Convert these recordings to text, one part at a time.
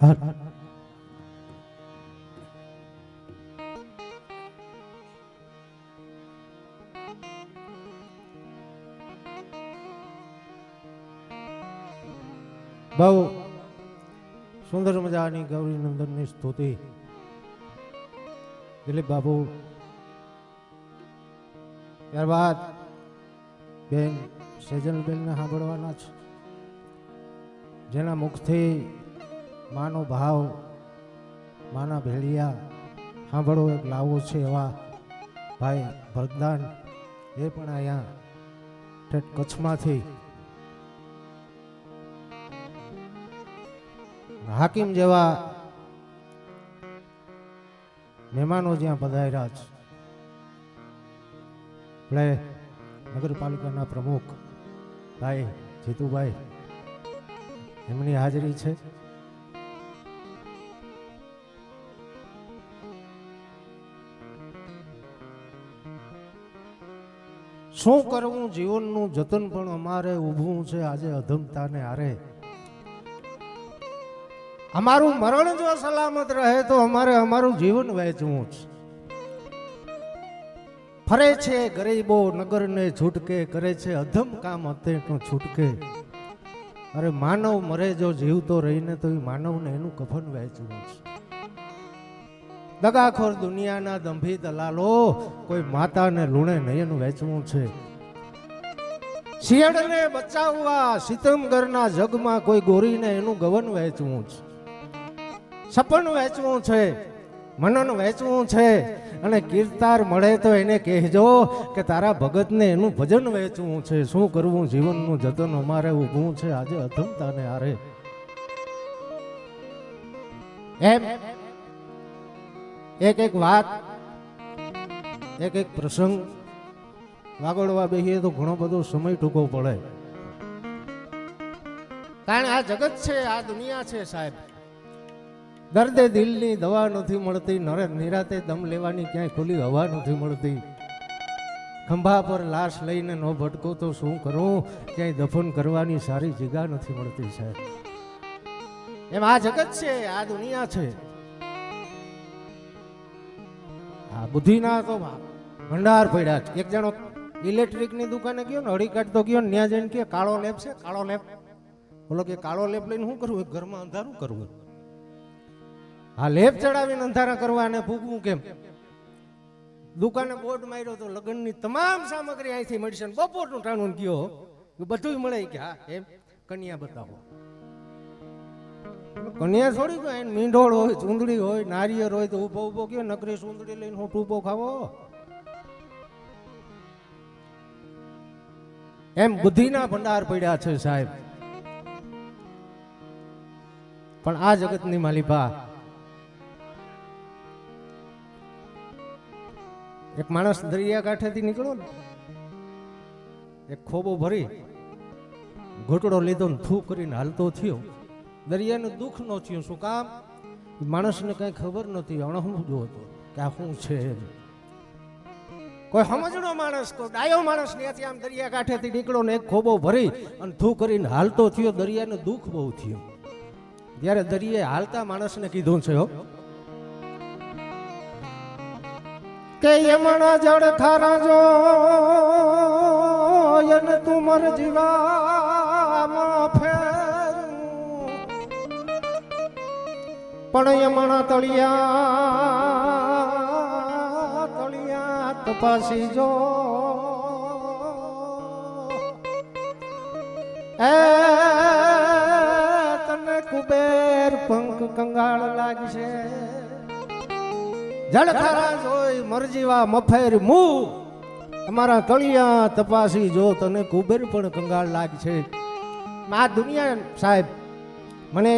બહુ સુંદર મજાની ગૌરી નંદનની સ્તુતિ દિલીપ બાબુ. ત્યારબાદ બેન સેજલબેનને સાંભળવાના છે, જેના મુખથી માનો ભાવ, માના ભેળિયા સાંભળવો એક લાવો છે એવા ભાઈ ભરતદાન, એ પણ અહીંયા ઠેઠ કચ્છમાંથી હાકીમ જેવા મહેમાનો જ્યાં પધાર્યા છે, એટલે નગરપાલિકાના પ્રમુખ ભાઈ જીતુભાઈ, એમની હાજરી છે. શું કરવું જીવનનું જતન પણ અમારે ઊભું છે આજે અધમતાને હારે. અમારું મરણ જો સલામત રહે તો અમારે અમારું જીવન વહેંચવું છે. ફરે છે ગરીબો નગરને છૂટકે, કરે છે અધમ કામ અત્યંત છૂટકે. અરે માનવ મરે જો જીવતો રહીને તો એ માનવને એનું કફન વહેંચવું છે. દગાખોર દુનિયાના દંભી દલાલો, કોઈ માતાને લૂણે નયન વેચવું છે. શિયાળને બચાવવા સિતમગરના જગમાં કોઈ ગોરીને એનું ગવન વહેંચવું છે. સપન વેચવું છે, મનન વેચવું છે, અને કીર્તાર મળે તો એને કહેજો કે તારા ભગતને એનું ભજન વેચવું છે. શું કરવું જીવનનું જતન અમારે ઊભું છે આજે અધમતાને હારે. એમ એક એક વાત, એક એક પ્રસંગ વાગોળવા બેસીએ તો ઘણો બધો સમય ટૂંકો પડે, કારણ આ જગત છે, આ દુનિયા છે સાહેબ. દર્દે દિલની દવા નથી મળતી, નિરાતે દમ લેવાની ક્યાંય ખુલ્લી હવા નથી મળતી. ખંભા પર લાશ લઈને ન ભટકો તો શું કરું, ક્યાંય દફન કરવાની સારી જગ્યા નથી મળતી સાહેબ. એમ આ જગત છે, આ દુનિયા છે. આ બુદ્ધિના તો ભંડાર પડ્યા છે. એક જણો ઇલેક્ટ્રિકની દુકાને ગયો ને, હળી કાઢતો ગયો ને, ત્યાં જઈને કે કાળો લેપ છે, કાળો લેપ. બોલો કે કાળો લેપ લઈને શું કરવું, ઘરમાં અંધારું કરવું. હા, લેપ ચડાવીને અંધારા કરવા અને ફૂંકવું કેમ? દુકાને બોર્ડ માર્યો તો લગ્નની તમામ સામગ્રી અહીંથી મળશે. બપોરનું ટાણું ગયો, બધું મળે કે હા એમ કન્યા બતાવો. કન્યા થોડી ગયો, મીંઢોળ હોય, ચૂંદડી હોય, નારિયેળ હોય તો ઉભો ઉભો ગયો. નકરી ચૂંદડી લઈને હું ટૂંબો ખાવો? એમ બુદ્ધિના ભંડાર પડ્યા છે સાહેબ. પણ આ જગતની માલિપા, એક માણસ દરિયા કાંઠેથી નીકળ્યો ને, એક ખોબો ભરી ઘૂંટડો લીધો ને થૂ કરીને હાલતો થયો. દરિયાને દુઃખ ન થયું. શું કામ? માણસને કઈ ખબર નથી, અણહમજો હતો કે આ શું છે. કોઈ સમજણો માણસ, કોઈ ડાયો માણસ ત્યાંથી આમ દરિયા કાંઠેથી નીકળ્યો ને એક ખોબો ભરી અને થૂ કરીને હાલતો થયો. દરિયાને દુઃખ બહુ થયું. ત્યારે દરિયે હાલતા માણસને કીધું છે કે યમણા જળ ખારા જો એને તું મર જીવામાં ફેરું, પણ યમણા તળિયા તપાસી જો એ તને કુબેર પંખ કંગાળ લાગશે. જળ ખારા જોઈ મરજીવા મફેર મું, અમારા તળિયા તપાસી જો તને કુબેર પણ કંગાળ લાગશે. આ દુનિયા સાહેબ, મને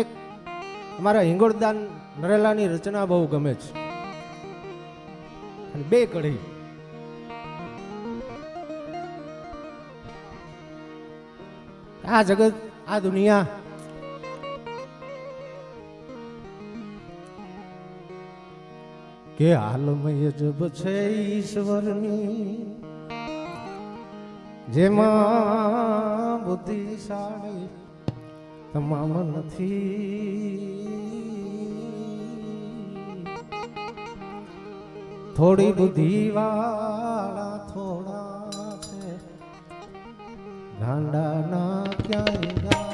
અમારા હિંગોળદાન નરેલાની રચના બહુ ગમે છે. બે કડી આ જગત, આ દુનિયા કે હાલમય જબ છે ઈશ્વરની, જેમાં બુદ્ધિશાળી તમામ નથી. થોડી બુદ્ધિ વાળા થોડા છે ગાંડા ના ક્યાંય ગામ.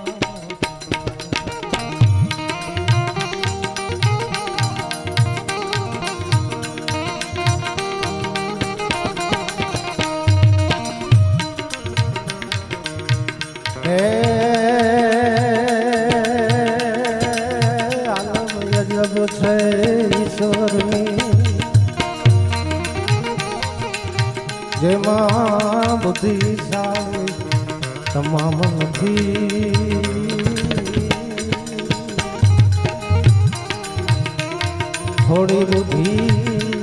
આલમ યજબ છે ઈશ્વરની જેમાં બુદ્ધિશાળી તમામ નથી. થોડી બુદ્ધિ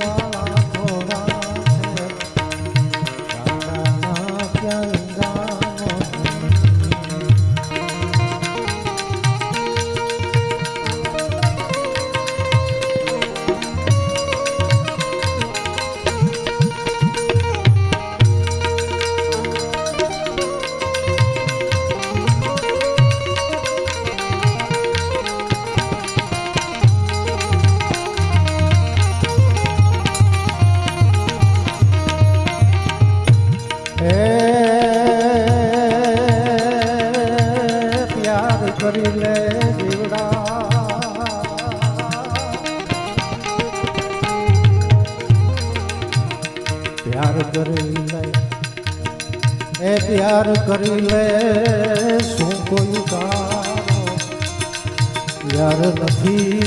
વાળા થોડા છે ગાંડાના ક્યાંય ગામ. પ્યાર કરી લે જીવડા પ્યાર કરી લે પ્યાર કરી લે શું કોઈ તારો યાર નથી.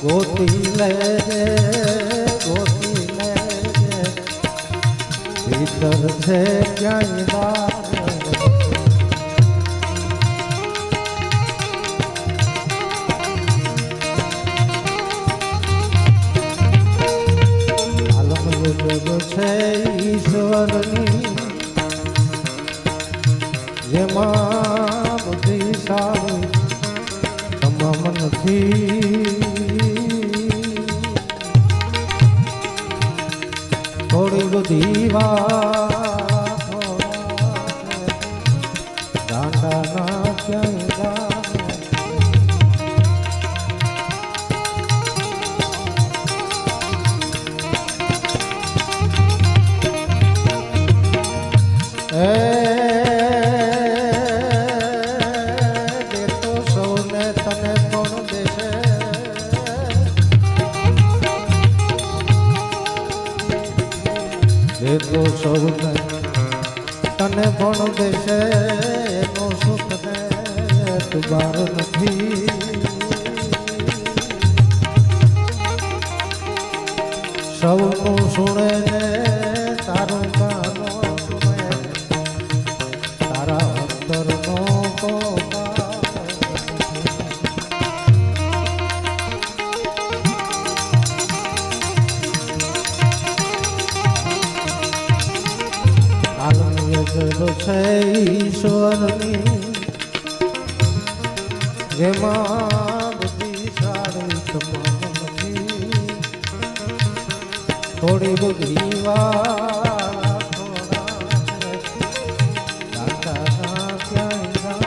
ગોતી લે ભીતર છે ક્યાંય બાર. આલમ યજબ છે ઈશ્વરની જેમાં બુદ્ધિશાળી તમામ નથી. થોડી બુદ્ધિ ગાંડાના ક્યાંય ગામ. દેતો સૌને તને કોણ દેશે દેતો સૌને તને પણ દેશે એનો સુખ ને તુબાર નથી. સૌનું સુણે ને તારું કાનો સુણે તારા અંતરનો પોકાર. આલમ યજબ છે ઈશ્વરની જેમાં બુદ્ધિશાળી તમામ નથી. થોડી બુદ્ધિ વાળા થોડા છે ગાંડાના ક્યાંય ગામ.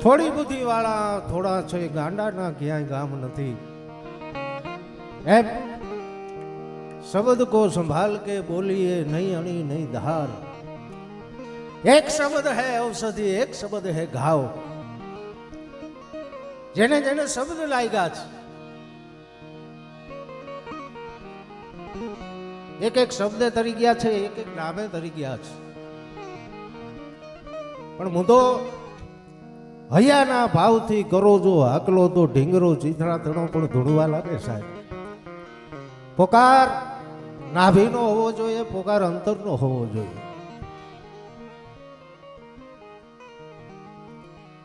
થોડી બુદ્ધિ વાળા થોડા છે ગાંડાના ક્યાંય ગામ નથી. એમ શબ્દ કો સંભાલ કે બોલીએ નહીં અણી નહીં ધાર. એક શબ્દ હૈ ઔષધિ એક શબ્દ હૈ ઘાવ. જેને જેને શબ્દ લાગ્યા છે એક એક શબ્દ તરી ગયા છે એક એક નામે તરી ગયા છે. પણ હું તો હૈયાના ભાવથી કરો જો હાકલો તો ઢીંગરો ચીથડા તણો પણ ધૂણવા લાગે સાહેબ. પોકાર નાભીનો હોવો જોઈએ, પોકાર અંતરનો હોવો જોઈએ.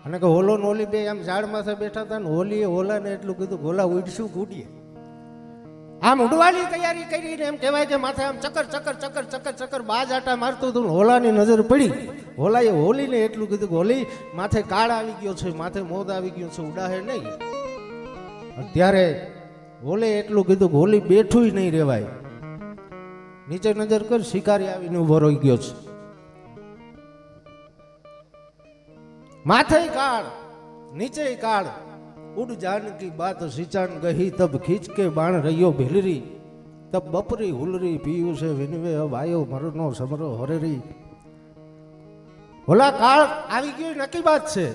અને કે હોલો ને ઓલી બે આમ ઝાડ માથે બેઠા હતા ને હોલીએ હોલાને એટલું કીધું ગોલા ઉડશું કૂટીએ. આમ ઉડવાની તૈયારી કરીને એમ કહેવાય કે માથે આમ ચક્કર ચક્કર ચક્કર ચક્કર ચક્કર બાજ આટા મારતું હતું. હોલાની નજર પડી. હોલાએ હોલીને એટલું કીધું કે હોલી માથે કાળ આવી ગયો છે, માથે મોદ આવી ગયો છે, ઉડાહે નહીં. ત્યારે હોલે એટલું કીધું કે હોલી બેઠું નહીં રહેવાય. નીચે નજર કર, શિકારી આવીને ઉભો રહી ગયો છે. માથે કાળ નીચે કાળ ઉડ જાન કી બાત સિંચાન ગહી તબ ખીંચ કે બાણ રહ્યો ભીલરી તબ બપરી હુલરી પીયું છે વિનવે વાયો મરનો સમરો હરેરી. ઓલા કાળ આવી ગયું નક્કી વાત છે,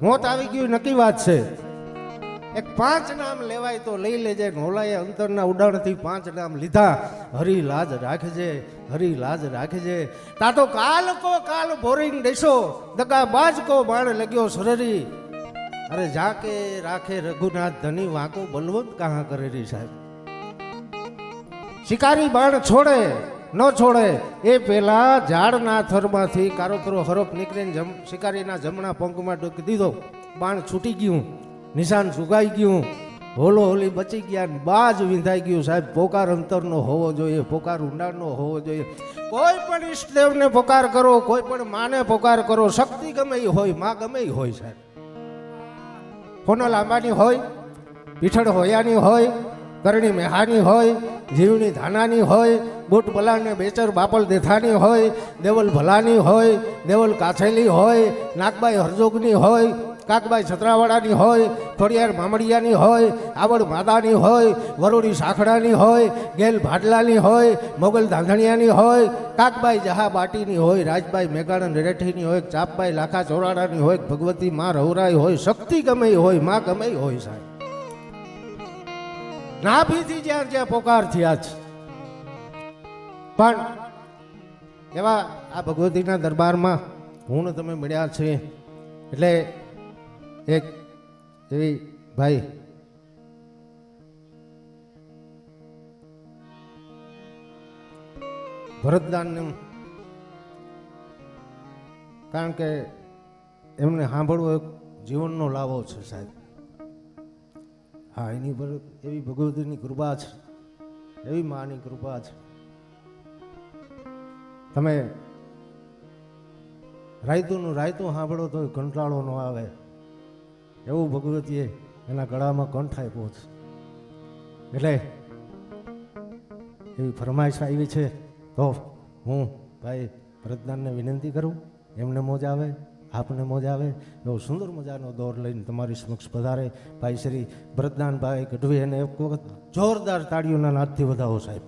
મોત આવી ગયું નક્કી વાત છે. એક 5 નામ લેવાય તો લઈ લેજે. નોલાએ અંતરના ઉડાણથી 5 નામ લીધા. હરી લાજ રાખજે, હરી લાજ રાખજે. તા તો કાલ કો કાલ ભોરીને દેશો દગા બાજ કો બાણ લગ્યો સરરી. અરે જાકે રાખે રઘુનાથ ધની વાંકો બલવંત કહા કરેરી. સાહેબ શિકારી બાણ છોડે ન છોડે એ પેલા ઝાડના થરમાંથી કારોતરો હરફ નીકળીને શિકારીના જમણા પંખમાં ડૂકી દીધો. બાણ છૂટી ગયું, નિશાન સુકાઈ ગયું, હોલો હોલી બચી ગયા, બાજ વિંધાઈ ગયું. સાહેબ પોકાર અંતરનો હોવો જોઈએ, પોકાર ઊંડાણનો હોવો જોઈએ. કોઈ પણ ઈષ્ટદેવને પોકાર કરો, કોઈ પણ માને પોકાર કરો, શક્તિ ગમે એ હોય, માં ગમે એ હોય. સાહેબ ફોનો લાંબાની હોય, પીઠળ હોયાની હોય, કરણી મેહાની હોય, જીવની ધાનાની હોય, બુટ બલાને બેચર બાપલ દેથાની હોય, દેવલ ભલાની હોય, દેવલ કાછેલી હોય, નાગબાઈ હરજોગની હોય, કાકબાઈ છત્રાવાડાની હોય, ખોડિયાર મામડિયાની હોય, આવડ માદાની હોય, વરોડી સાખડાની હોય, ગેલ ભાડલાની હોય, મોગલ ધાંધણિયાની હોય, કાકબાઈ જહા બાટીની હોય, રાજબાઈ મેઘાણન રેઠીની હોય, ચાપબાઈ લાખા ચોરાડાની હોય, ભગવતી માં રવરાઈ હોય, શક્તિ ગમે હોય, માં ગમે હોય. સાહેબ નાભીથી જ્યાં જ્યાં પોકાર થયા છે, પણ એવા આ ભગવતીના દરબારમાં હું ને તમે મળ્યા છે. એટલે એક એવી ભાઈ ભરતદાનનું, કારણ કે એમને સાંભળવો એક જીવનનો લાવો છે. સાહેબ હા, એની પર એવી ભગવતીની કૃપા છે, એવી માની કૃપા છે. તમે રાયતુંનું રાયતું સાંભળો તો કંટાળો ન આવે એવું ભગવતીએ એના ગળામાં કંઠ આપ્યો છે. એટલે એવી ફરમાઈશ આવી છે તો હું ભાઈ ભરતદાનને વિનંતી કરું, એમને મોજ આવે, આપને મોજ આવે એવો સુંદર મજાનો દોર લઈને તમારી સમક્ષ પધારે ભાઈ શ્રી ભરતદાનભાઈ ગઢવી. અને એક વખત જોરદાર તાળીઓના નાદથી વધાવો સાહેબ.